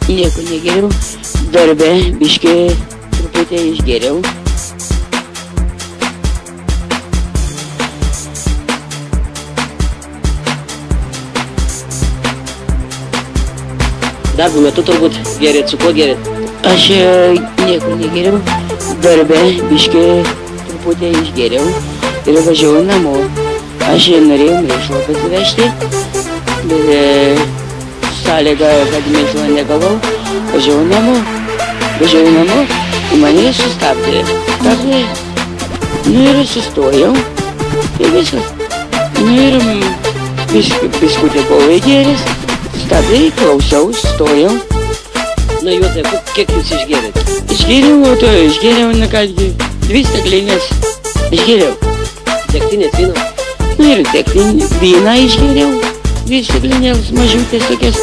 Nieko negeriau, darbe biškį truputį išgeriau. Darbo metu turbūt gerėt, su kuo gerėt? Aš nieko negeriau, darbe biškį truputį išgeriau ir važiavau namo. Aš norėjau mėšlo pasivežti, bet sąlyga, kad mėšlo negavau, važiavau namo, ir mane sustabdė. Nu ir sustojau, ir viskas. Nu ir biskutį buvau įgėręs, sustabdė, klausiau, stojau. Na, Juozai, kiek jūs išgėrėt? Išgėriau, na kągi, 2 staklinės išgėriau. Degtinės vyno? Nu ir vyną išgėriau, 2 staklinės mažiutės tokias.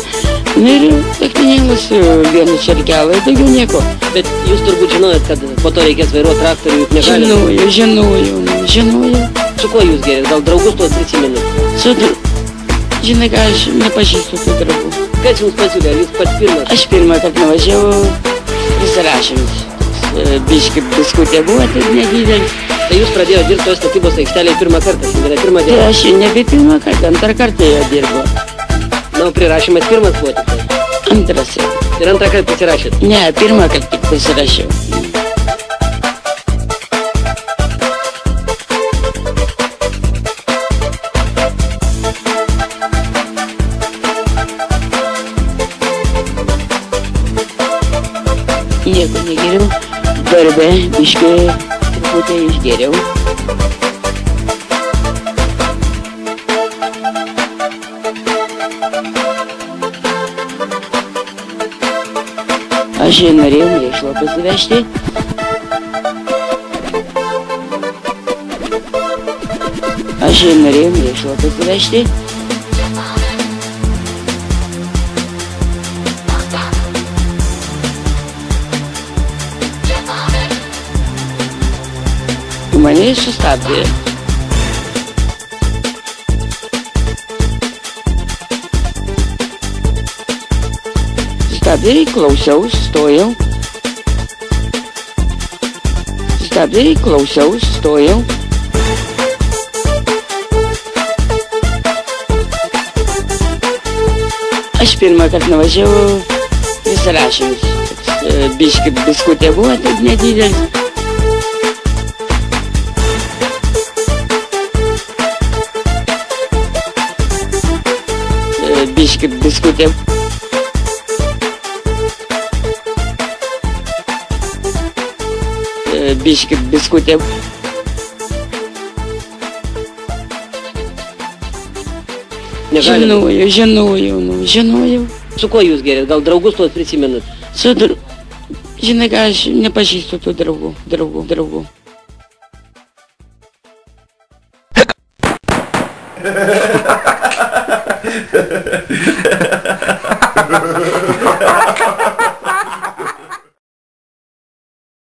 Nu ir techninėlas, 1 čerkelą, daugiau nieko. Bet jūs turbūt žinojot, kad po to reikės vairuoti traktorių, juk negalite? Žinojau. Su kuo jūs gerėt? Gal draugus tuos prisimenat? Žinai ką, aš nepažįstu tų draugų. Kas jums pasiūlė? Ar jūs pats pirmas? Aš pirmą kartą nuvažiavau, prisirašėm. Biškį biskutė buvo, taip nedidelis. Tai jūs pradėjote dirbti toje statybos aikštelėje pirmą kartą, šiandien pirmą dieną? Aš nebe pirmą kartą, antrą kartą jau dirbu. Na, prirašymas pirmas buvo tik tai? Antras. Ir antrą kartą pasirašėt? Ne, pirmą kartą tik pasirašiau. Nieko negeriau, darbe biškį truputį išgeriau. Aš norėjau mėšlo pasivežti. Mane sustabdė. Sustabdė, klausiau, stojau. Aš pirmą kartą nuvažiavau, prisirašėm. Biškį biskutė buvo, taip nedidelis. Biškį biskutė. Žinojau. Su kuo jūs gerėt? Gal draugus tuos prisimenat? Žinai ką, aš nepažįstu tų draugų. Ha ha ha ha ha!